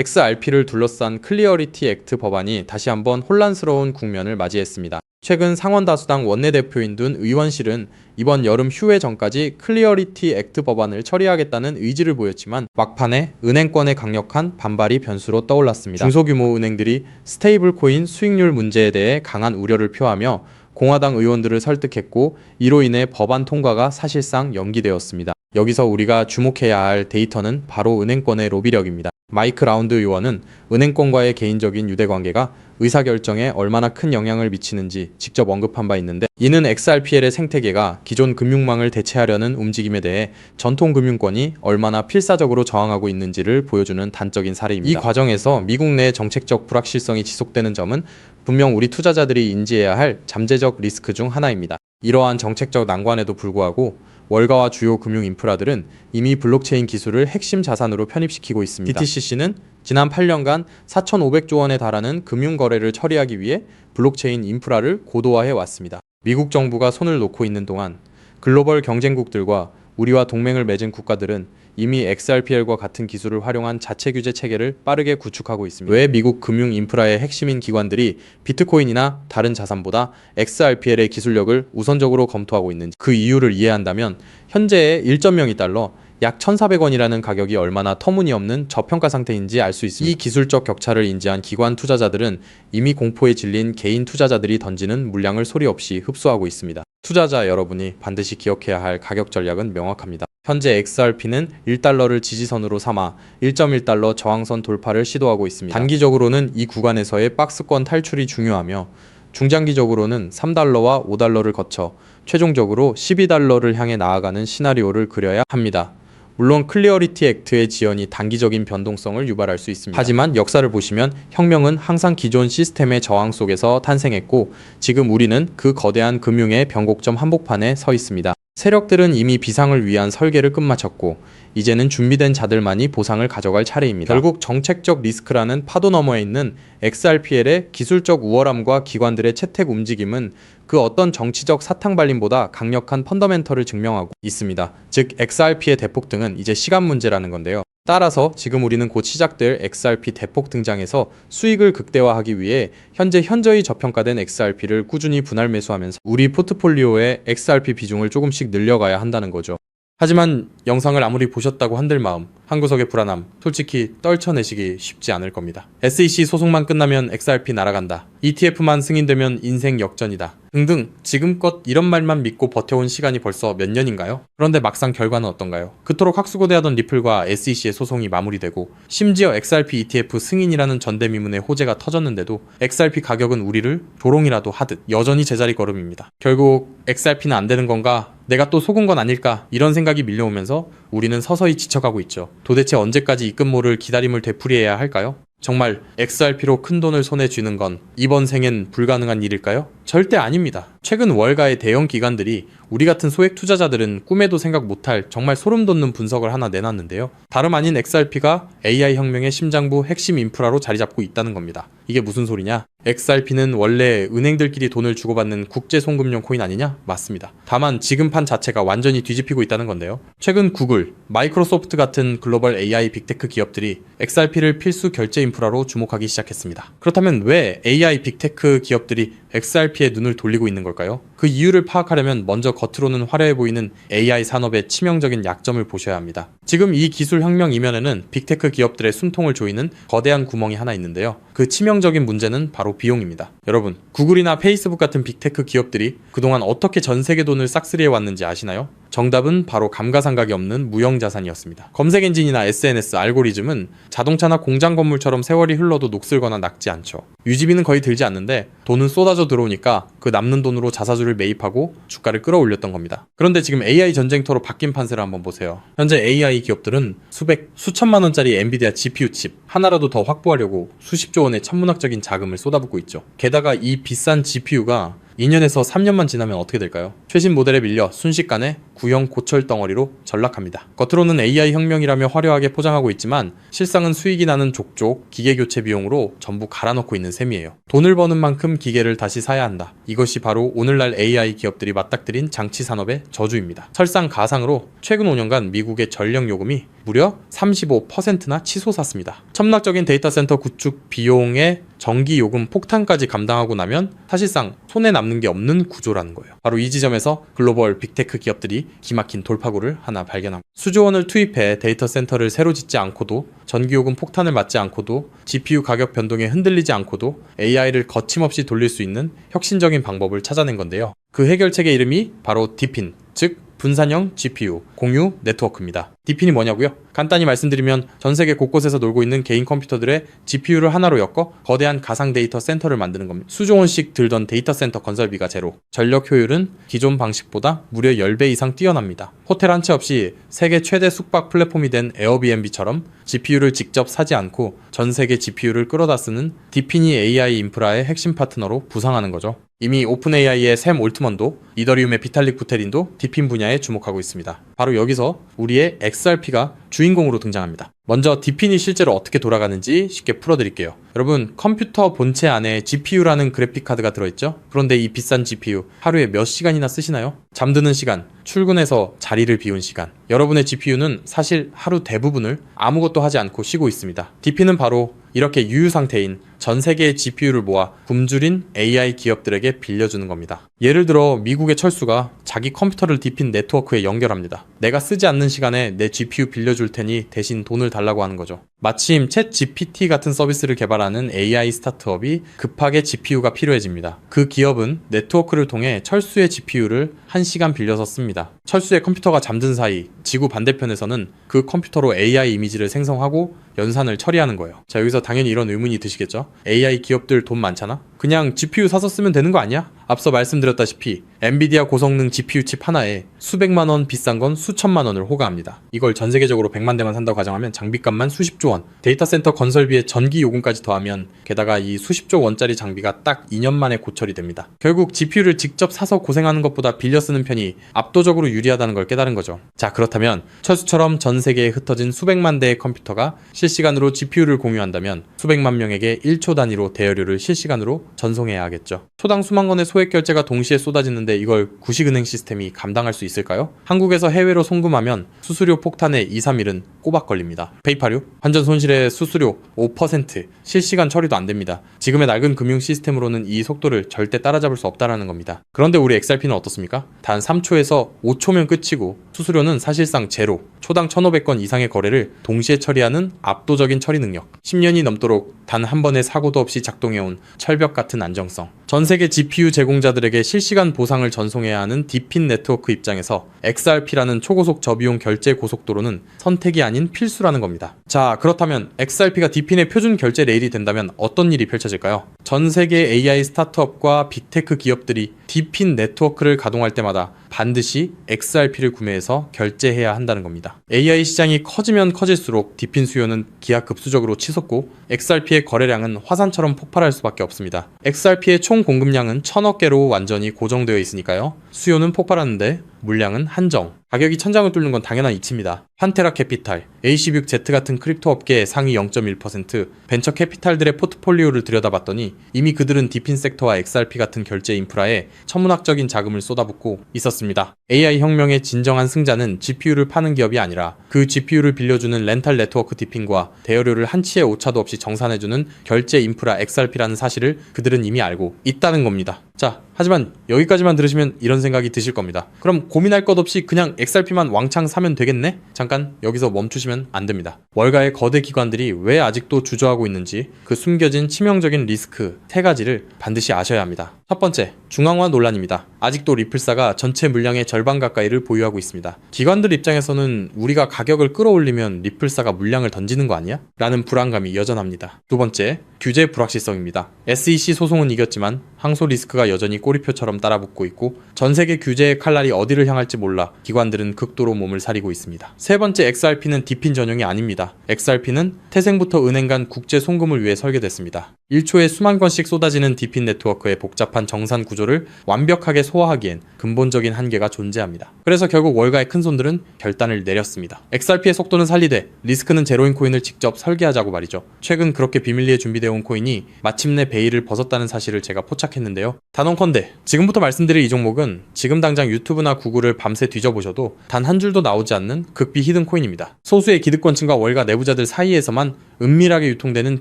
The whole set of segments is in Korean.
XRP를 둘러싼 클리어리티 액트 법안이 다시 한번 혼란스러운 국면을 맞이했습니다. 최근 상원다수당 원내대표인 둔 의원실은 이번 여름 휴회 전까지 클리어리티 액트 법안을 처리하겠다는 의지를 보였지만 막판에 은행권의 강력한 반발이 변수로 떠올랐습니다. 중소규모 은행들이 스테이블 코인 수익률 문제에 대해 강한 우려를 표하며 공화당 의원들을 설득했고, 이로 인해 법안 통과가 사실상 연기되었습니다. 여기서 우리가 주목해야 할 데이터는 바로 은행권의 로비력입니다. 마이크 라운드 의원은 은행권과의 개인적인 유대관계가 의사결정에 얼마나 큰 영향을 미치는지 직접 언급한 바 있는데, 이는 XRPL의 생태계가 기존 금융망을 대체하려는 움직임에 대해 전통 금융권이 얼마나 필사적으로 저항하고 있는지를 보여주는 단적인 사례입니다. 이 과정에서 미국 내 정책적 불확실성이 지속되는 점은 분명 우리 투자자들이 인지해야 할 잠재적 리스크 중 하나입니다. 이러한 정책적 난관에도 불구하고 월가와 주요 금융 인프라들은 이미 블록체인 기술을 핵심 자산으로 편입시키고 있습니다. DTCC는 지난 8년간 4,500조 원에 달하는 금융 거래를 처리하기 위해 블록체인 인프라를 고도화해 왔습니다. 미국 정부가 손을 놓고 있는 동안 글로벌 경쟁국들과 우리와 동맹을 맺은 국가들은 이미 XRPL과 같은 기술을 활용한 자체 규제 체계를 빠르게 구축하고 있습니다. 왜 미국 금융 인프라의 핵심인 기관들이 비트코인이나 다른 자산보다 XRPL의 기술력을 우선적으로 검토하고 있는지, 그 이유를 이해한다면 현재의 1.02달러 약 1,400원이라는 가격이 얼마나 터무니없는 저평가 상태인지 알 수 있습니다. 이 기술적 격차를 인지한 기관 투자자들은 이미 공포에 질린 개인 투자자들이 던지는 물량을 소리 없이 흡수하고 있습니다. 투자자 여러분이 반드시 기억해야 할 가격 전략은 명확합니다. 현재 XRP는 1달러를 지지선으로 삼아 1.1달러 저항선 돌파를 시도하고 있습니다. 단기적으로는 이 구간에서의 박스권 탈출이 중요하며, 중장기적으로는 3달러와 5달러를 거쳐 최종적으로 12달러를 향해 나아가는 시나리오를 그려야 합니다. 물론 클리어리티 액트의 지연이 단기적인 변동성을 유발할 수 있습니다. 하지만 역사를 보시면 혁명은 항상 기존 시스템의 저항 속에서 탄생했고, 지금 우리는 그 거대한 금융의 변곡점 한복판에 서 있습니다. 세력들은 이미 비상을 위한 설계를 끝마쳤고, 이제는 준비된 자들만이 보상을 가져갈 차례입니다. 결국 정책적 리스크라는 파도 너머에 있는 XRPL의 기술적 우월함과 기관들의 채택 움직임은 그 어떤 정치적 사탕발림보다 강력한 펀더멘털을 증명하고 있습니다. 즉, XRP의 대폭등은 이제 시간 문제라는 건데요. 따라서 지금 우리는 곧 시작될 XRP 대폭 등장에서 수익을 극대화하기 위해 현재 현저히 저평가된 XRP를 꾸준히 분할 매수하면서 우리 포트폴리오의 XRP 비중을 조금씩 늘려가야 한다는 거죠. 하지만 영상을 아무리 보셨다고 한들 마음, 한 구석의 불안함, 솔직히 떨쳐내시기 쉽지 않을 겁니다. SEC 소송만 끝나면 XRP 날아간다, ETF만 승인되면 인생 역전이다 등등 지금껏 이런 말만 믿고 버텨온 시간이 벌써 몇 년인가요? 그런데 막상 결과는 어떤가요? 그토록 학수고대하던 리플과 SEC의 소송이 마무리되고, 심지어 XRP ETF 승인이라는 전대미문의 호재가 터졌는데도 XRP 가격은 우리를 조롱이라도 하듯 여전히 제자리 걸음입니다. 결국 XRP는 안 되는 건가? 내가 또 속은 건 아닐까? 이런 생각이 밀려오면서 우리는 서서히 지쳐가고 있죠. 도대체 언제까지 입금모를 기다림을 되풀이해야 할까요? 정말 XRP로 큰 돈을 손에 쥐는 건 이번 생엔 불가능한 일일까요? 절대 아닙니다. 최근 월가의 대형 기관들이 우리 같은 소액 투자자들은 꿈에도 생각 못할 정말 소름 돋는 분석을 하나 내놨는데요. 다름 아닌 XRP가 AI 혁명의 심장부 핵심 인프라로 자리 잡고 있다는 겁니다. 이게 무슨 소리냐? XRP는 원래 은행들끼리 돈을 주고받는 국제 송금용 코인 아니냐? 맞습니다. 다만 지금 판 자체가 완전히 뒤집히고 있다는 건데요. 최근 구글, 마이크로소프트 같은 글로벌 AI 빅테크 기업들이 XRP를 필수 결제 인프라로 주목하기 시작했습니다. 그렇다면 왜 AI 빅테크 기업들이 XRP에 눈을 돌리고 있는 걸까요? 그 이유를 파악하려면 먼저 겉으로는 화려해 보이는 AI 산업의 치명적인 약점을 보셔야 합니다. 지금 이 기술 혁명 이면에는 빅테크 기업들의 숨통을 조이는 거대한 구멍이 하나 있는데요. 그 치명적인 문제는 바로 비용입니다. 여러분, 구글이나 페이스북 같은 빅테크 기업들이 그동안 어떻게 전 세계 돈을 싹쓸이해 왔는지 아시나요? 정답은 바로 감가상각이 없는 무형자산이었습니다. 검색 엔진이나 SNS, 알고리즘은 자동차나 공장 건물처럼 세월이 흘러도 녹슬거나 낡지 않죠. 유지비는 거의 들지 않는데 돈은 쏟아져 들어오니까 그 남는 돈으로 자사주를 매입하고 주가를 끌어올렸던 겁니다. 그런데 지금 AI 전쟁터로 바뀐 판세를 한번 보세요. 현재 AI 기업들은 수백, 수천만 원짜리 엔비디아 GPU 칩 하나라도 더 확보하려고 수십조 원의 천문학적인 자금을 쏟아붓고 있죠. 게다가 이 비싼 GPU가 2년에서 3년만 지나면 어떻게 될까요? 최신 모델에 밀려 순식간에 구형 고철 덩어리로 전락합니다. 겉으로는 AI 혁명이라며 화려하게 포장하고 있지만 실상은 수익이 나는 족족 기계 교체 비용으로 전부 갈아넣고 있는 셈이에요. 돈을 버는 만큼 기계를 다시 사야 한다. 이것이 바로 오늘날 AI 기업들이 맞닥뜨린 장치 산업의 저주입니다. 설상가상으로 최근 5년간 미국의 전력 요금이 무려 35%나 치솟았습니다. 첨락적인 데이터 센터 구축 비용의 전기 요금 폭탄까지 감당하고 나면 사실상 손에 남는 게 없는 구조라는 거예요. 바로 이 지점에서 글로벌 빅테크 기업들이 기막힌 돌파구를 하나 발견합니다. 수조 원을 투입해 데이터 센터를 새로 짓지 않고도 전기 요금 폭탄을 맞지 않고도 GPU 가격 변동에 흔들리지 않고도 AI를 거침없이 돌릴 수 있는 혁신적인 방법을 찾아낸 건데요. 그 해결책의 이름이 바로 DePIN, 즉 분산형 GPU 공유 네트워크입니다. DePIN이 뭐냐고요? 간단히 말씀드리면 전 세계 곳곳에서 놀고 있는 개인 컴퓨터들의 GPU를 하나로 엮어 거대한 가상 데이터 센터를 만드는 겁니다. 수조 원씩 들던 데이터 센터 건설비가 제로. 전력 효율은 기존 방식보다 무려 10배 이상 뛰어납니다. 호텔 한 채 없이 세계 최대 숙박 플랫폼이 된 에어비앤비처럼 GPU를 직접 사지 않고 전 세계 GPU를 끌어다 쓰는 DePIN이 AI 인프라의 핵심 파트너로 부상하는 거죠. 이미 오픈AI의 샘 올트먼도 이더리움의 비탈릭 부테린도 DePIN 분야에 주목하고 있습니다. 바로 여기서 우리의 XRP가 주인공으로 등장합니다. 먼저 DePIN이 실제로 어떻게 돌아가는지 쉽게 풀어드릴게요. 여러분, 컴퓨터 본체 안에 GPU라는 그래픽카드가 들어있죠? 그런데 이 비싼 GPU 하루에 몇 시간이나 쓰시나요? 잠드는 시간, 출근해서 자리를 비운 시간. 여러분의 GPU는 사실 하루 대부분을 아무것도 하지 않고 쉬고 있습니다. DePIN은 바로 이렇게 유유 상태인 전 세계의 GPU를 모아 굶주린 AI 기업들에게 빌려주는 겁니다. 예를 들어 미국의 철수가 자기 컴퓨터를 DePIN 네트워크에 연결합니다. 내가 쓰지 않는 시간에 내 GPU 빌려줄 테니 대신 돈을 달라고 하는 거죠. 마침 챗GPT 같은 서비스를 개발하는 AI 스타트업이 급하게 GPU가 필요해집니다. 그 기업은 네트워크를 통해 철수의 GPU를 1시간 빌려서 씁니다. 철수의 컴퓨터가 잠든 사이 지구 반대편에서는 그 컴퓨터로 AI 이미지를 생성하고 연산을 처리하는 거예요. 자, 여기서 당연히 이런 의문이 드시겠죠? AI 기업들 돈 많잖아? 그냥 GPU 사서 쓰면 되는 거 아니야? 앞서 말씀드렸다시피 엔비디아 고성능 GPU 칩 하나에 수백만 원, 비싼 건 수천만 원을 호가합니다. 이걸 전 세계적으로 100만 대만 산다고 가정하면 장비값만 수십조 원, 데이터 센터 건설비에 전기 요금까지 더하면 게다가 이 수십조 원짜리 장비가 딱 2년 만에 고철이 됩니다. 결국 GPU를 직접 사서 고생하는 것보다 빌려 쓰는 편이 압도적으로 유리하다는 걸 깨달은 거죠. 자, 그렇다면 철수처럼 전 세계에 흩어진 수백만 대의 컴퓨터가 실시간으로 GPU를 공유한다면 수백만 명에게 1초 단위로 대여료를 실시간으로 전송해야 하겠죠. 초당 수만 건의 소액 결제가 동시에 쏟아지는데 이걸 구식은행 시스템이 감당할 수 있을까요? 한국에서 해외로 송금하면 수수료 폭탄에 2, 3일은 꼬박 걸립니다. 페이팔요? 환전 손실의 수수료 5%, 실시간 처리도 안 됩니다. 지금의 낡은 금융 시스템으로는 이 속도를 절대 따라잡을 수 없다는 겁니다. 그런데 우리 XRP는 어떻습니까? 단 3초에서 5초면 끝이고 수수료는 사실상 제로, 초당 1,500건 이상의 거래를 동시에 처리하는 압도적인 처리 능력, 10년이 넘도록 단 한 번의 사고도 없이 작동해온 철벽 같은 안정성. 전 세계 GPU 제공자들에게 실시간 보상을 전송해야 하는 DePIN 네트워크 입장에서 XRP라는 초고속 저비용 결제 고속도로는 선택이 아닌 필수라는 겁니다. 자, 그렇다면 XRP가 DePIN의 표준 결제 레일이 된다면 어떤 일이 펼쳐질까요? 전 세계 AI 스타트업과 빅테크 기업들이 DePIN 네트워크를 가동할 때마다 반드시 XRP를 구매해서 결제해야 한다는 겁니다. AI 시장이 커지면 커질수록 DePIN 수요는 기하급수적으로 치솟고 XRP의 거래량은 화산처럼 폭발할 수밖에 없습니다. XRP의 총 공급량은 1000억 개로 완전히 고정되어 있으니까요. 수요는 폭발하는데 물량은 한정. 가격이 천장을 뚫는 건 당연한 이치입니다. 판테라 캐피탈, AC6Z 같은 크립토 업계의 상위 0.1%, 벤처 캐피탈들의 포트폴리오를 들여다봤더니 이미 그들은 DePIN 섹터와 XRP 같은 결제 인프라에 천문학적인 자금을 쏟아붓고 있었습니다. AI 혁명의 진정한 승자는 GPU를 파는 기업이 아니라 그 GPU를 빌려주는 렌탈 네트워크 DePIN과 대여료를 한치의 오차도 없이 정산해주는 결제 인프라 XRP라는 사실을 그들은 이미 알고 있다는 겁니다. 자, 하지만 여기까지만 들으시면 이런 생각이 드실 겁니다. 그럼 고민할 것 없이 그냥 XRP만 왕창 사면 되겠네? 잠깐 여기서 멈추시면 안 됩니다. 월가의 거대 기관들이 왜 아직도 주저하고 있는지 그 숨겨진 치명적인 리스크 3가지를 반드시 아셔야 합니다. 첫 번째, 중앙화 논란입니다. 아직도 리플사가 전체 물량의 절반 가까이를 보유하고 있습니다. 기관들 입장에서는 우리가 가격을 끌어올리면 리플사가 물량을 던지는 거 아니야? 라는 불안감이 여전합니다. 두 번째, 규제 불확실성입니다. SEC 소송은 이겼지만 항소 리스크가 여전히 꼬리표처럼 따라붙고 있고 전 세계 규제의 칼날이 어디를 향할지 몰라 기관들은 극도로 몸을 사리고 있습니다. 세 번째, XRP는 디핀 전용이 아닙니다. XRP는 태생부터 은행 간 국제 송금을 위해 설계됐습니다. 1초에 수만 건씩 쏟아지는 디핀 네트워크의 복잡한 정산 구조를 완벽하게 소화하기엔 근본적인 한계가 존재합니다. 그래서 결국 월가의 큰손들은 결단을 내렸습니다. XRP의 속도는 살리되 리스크는 제로인 코인을 직접 설계하자고 말이죠. 최근 그렇게 비밀리에 준비되어 온 코인이 마침내 베일을 벗었다는 사실을 제가 포착했는데요. 단언컨대 지금부터 말씀드릴 이 종목은 지금 당장 유튜브나 구글을 밤새 뒤져보셔도 단 한 줄도 나오지 않는 극비 히든 코인입니다. 소수의 기득권층과 월가 내부자들 사이에서만 은밀하게 유통되는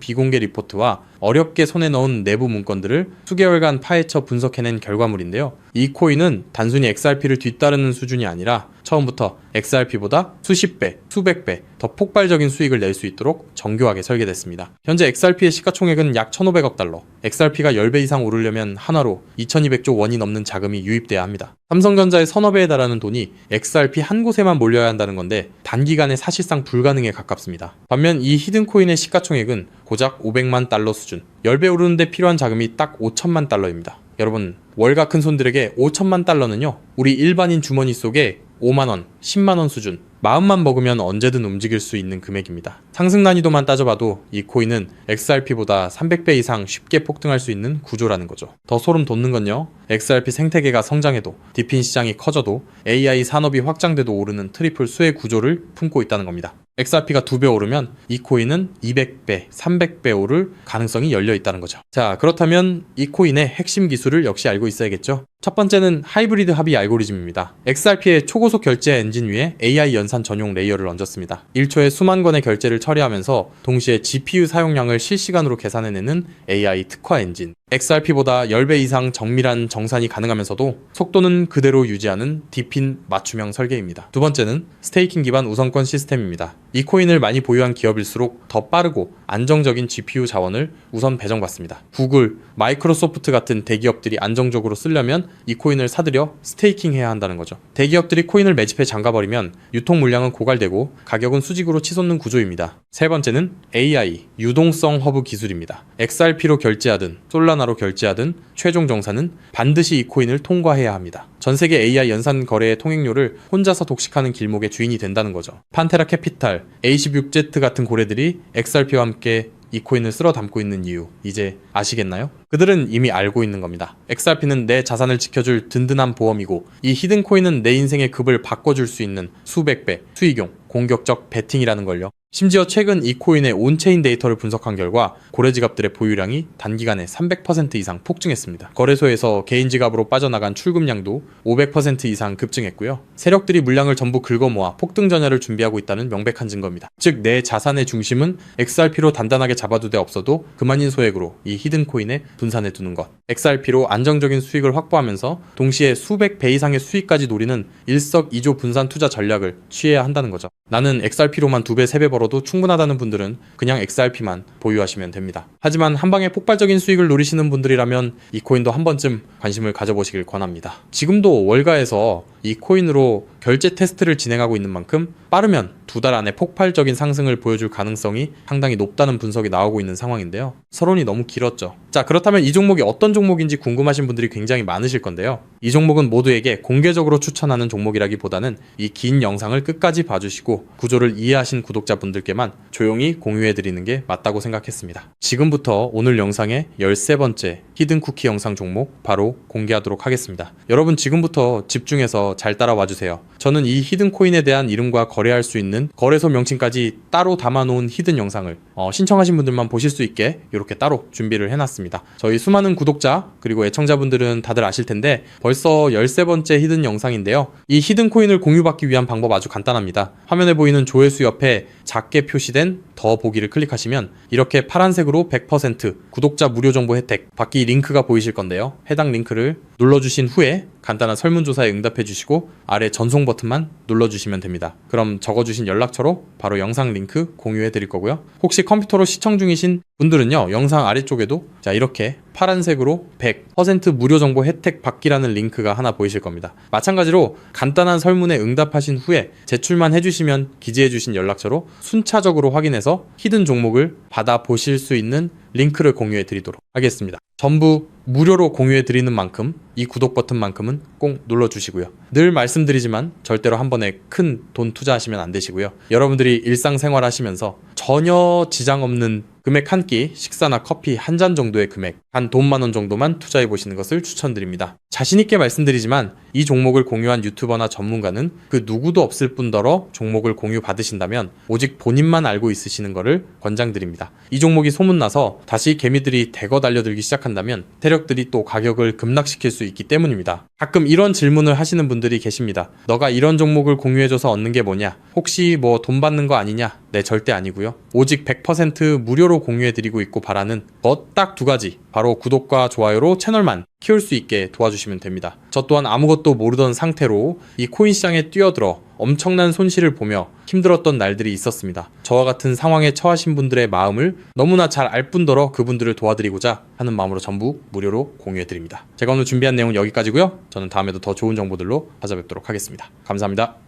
비공개 리포트와 어렵게 손에 넣은 내부 문건들을 수개월간 파헤쳐 분석해낸 결과물인데요. 이 코인은 단순히 XRP를 뒤따르는 수준이 아니라 처음부터 XRP보다 수십 배, 수백 배 더 폭발적인 수익을 낼 수 있도록 정교하게 설계됐습니다. 현재 XRP의 시가총액은 약 1,500억 달러, XRP가 10배 이상 오르려면 한화로 2,200조 원이 넘는 자금이 유입돼야 합니다. 삼성전자의 서너 배에 달하는 돈이 XRP 한 곳에만 몰려야 한다는 건데 단기간에 사실상 불가능에 가깝습니다. 반면 이 히든코인의 시가총액은 고작 500만 달러 수준, 10배 오르는데 필요한 자금이 딱 5천만 달러입니다. 여러분, 월가 큰손들에게 5천만 달러는요, 우리 일반인 주머니 속에 5만원, 10만원 수준, 마음만 먹으면 언제든 움직일 수 있는 금액입니다. 상승 난이도만 따져봐도 이 코인은 XRP보다 300배 이상 쉽게 폭등할 수 있는 구조라는 거죠. 더 소름 돋는 건요, XRP 생태계가 성장해도, 디핀 시장이 커져도, AI 산업이 확장돼도 오르는 트리플 수의 구조를 품고 있다는 겁니다. XRP가 2배 오르면 이 코인은 200배, 300배 오를 가능성이 열려 있다는 거죠. 자, 그렇다면 이 코인의 핵심 기술을 역시 알고 있어야겠죠? 첫 번째는 하이브리드 합의 알고리즘입니다. XRP의 초고속 결제 엔진 위에 AI 연산 전용 레이어를 얹었습니다. 1초에 수만 건의 결제를 처리하면서 동시에 GPU 사용량을 실시간으로 계산해내는 AI 특화 엔진. XRP보다 10배 이상 정밀한 정산이 가능하면서도 속도는 그대로 유지하는 디핀 맞춤형 설계입니다. 두 번째는 스테이킹 기반 우선권 시스템입니다. 이 코인을 많이 보유한 기업일수록 더 빠르고 안정적인 GPU 자원을 우선 배정받습니다. 구글, 마이크로소프트 같은 대기업들이 안정적으로 쓰려면 이 코인을 사들여 스테이킹 해야 한다는 거죠. 대기업들이 코인을 매집해 잠가버리면 유통 물량은 고갈되고 가격은 수직으로 치솟는 구조입니다. 세 번째는 AI, 유동성 허브 기술입니다. XRP로 결제하든 솔라나로 결제하든 최종 정산은 반드시 이 코인을 통과해야 합니다. 전 세계 AI 연산 거래의 통행료를 혼자서 독식하는 길목의 주인이 된다는 거죠. 판테라 캐피탈, A16Z 같은 고래들이 XRP와 함께 이 코인을 쓸어 담고 있는 이유, 이제 아시겠나요? 그들은 이미 알고 있는 겁니다. XRP는 내 자산을 지켜줄 든든한 보험이고 이 히든 코인은 내 인생의 급을 바꿔줄 수 있는 수백 배, 수익용, 공격적 베팅이라는 걸요. 심지어 최근 이 코인의 온체인 데이터를 분석한 결과 고래 지갑들의 보유량이 단기간에 300% 이상 폭증했습니다. 거래소에서 개인 지갑으로 빠져나간 출금량도 500% 이상 급증했고요. 세력들이 물량을 전부 긁어모아 폭등 전야를 준비하고 있다는 명백한 증거입니다. 즉, 내 자산의 중심은 XRP로 단단하게 잡아두되 없어도 그만인 소액으로 이 히든 코인에 분산해 두는 것. XRP로 안정적인 수익을 확보하면서 동시에 수백 배 이상의 수익까지 노리는 일석이조 분산 투자 전략을 취해야 한다는 거죠. 나는 XRP로만 2배, 3배 벌어도 충분하다는 분들은 그냥 XRP만 보유하시면 됩니다. 하지만 한방에 폭발적인 수익을 노리시는 분들이라면 이 코인도 한 번쯤 관심을 가져보시길 권합니다. 지금도 월가에서 이 코인으로 결제 테스트를 진행하고 있는 만큼 빠르면 2달 안에 폭발적인 상승을 보여줄 가능성이 상당히 높다는 분석이 나오고 있는 상황인데요. 서론이 너무 길었죠. 자, 그렇다면 이 종목이 어떤 종목인지 궁금하신 분들이 굉장히 많으실 건데요. 이 종목은 모두에게 공개적으로 추천하는 종목이라기보다는 이 긴 영상을 끝까지 봐주시고 구조를 이해하신 구독자분들께만 조용히 공유해드리는 게 맞다고 생각했습니다. 지금부터 오늘 영상의 13번째 히든 쿠키 영상 종목 바로 공개하도록 하겠습니다. 여러분, 지금부터 집중해서 잘 따라와주세요. 저는 이 히든 코인에 대한 이름과 거래할 수 있는 거래소 명칭까지 따로 담아놓은 히든 영상을 신청하신 분들만 보실 수 있게 이렇게 따로 준비를 해놨습니다. 저희 수많은 구독자 그리고 애청자분들은 다들 아실 텐데 벌써 13번째 히든 영상인데요. 이 히든 코인을 공유받기 위한 방법 아주 간단합니다. 화면에 보이는 조회수 옆에 작게 표시된 더 보기를 클릭하시면 이렇게 파란색으로 100% 구독자 무료 정보 혜택 받기 링크가 보이실 건데요. 해당 링크를 눌러주신 후에 간단한 설문조사에 응답해 주시고 아래 전송 버튼만 눌러주시면 됩니다. 그럼 적어주신 연락처로 바로 영상 링크 공유해 드릴 거고요. 혹시 컴퓨터로 시청 중이신 분들은요, 영상 아래쪽에도 자 이렇게 파란색으로 100% 무료 정보 혜택 받기라는 링크가 하나 보이실 겁니다. 마찬가지로 간단한 설문에 응답하신 후에 제출만 해주시면 기재해주신 연락처로 순차적으로 확인해서 히든 종목을 받아보실 수 있는 링크를 공유해 드리도록 하겠습니다. 전부 무료로 공유해 드리는 만큼 이 구독 버튼만큼은 꼭 눌러주시고요. 늘 말씀드리지만 절대로 한 번에 큰 돈 투자하시면 안 되시고요. 여러분들이 일상생활 하시면서 전혀 지장 없는 금액 한 끼, 식사나 커피 한 잔 정도의 금액, 한 돈 10,000원 정도만 투자해 보시는 것을 추천드립니다. 자신있게 말씀드리지만 이 종목을 공유한 유튜버나 전문가는 그 누구도 없을 뿐더러 종목을 공유 받으신다면 오직 본인만 알고 있으시는 것을 권장드립니다. 이 종목이 소문나서 다시 개미들이 대거 달려들기 시작한다면 세력들이 또 가격을 급락시킬 수 있기 때문입니다. 가끔 이런 질문을 하시는 분들이 계십니다. 너가 이런 종목을 공유해줘서 얻는 게 뭐냐? 혹시 뭐 돈 받는 거 아니냐? 네, 절대 아니고요. 오직 100% 무료로 공유해드리고 있고 바라는 것 딱 두 가지, 바로 구독과 좋아요로 채널만 키울 수 있게 도와주시면 됩니다. 저 또한 아무것도 모르던 상태로 이 코인 시장에 뛰어들어 엄청난 손실을 보며 힘들었던 날들이 있었습니다. 저와 같은 상황에 처하신 분들의 마음을 너무나 잘 알 뿐더러 그분들을 도와드리고자 하는 마음으로 전부 무료로 공유해드립니다. 제가 오늘 준비한 내용은 여기까지고요. 저는 다음에도 더 좋은 정보들로 찾아뵙도록 하겠습니다. 감사합니다.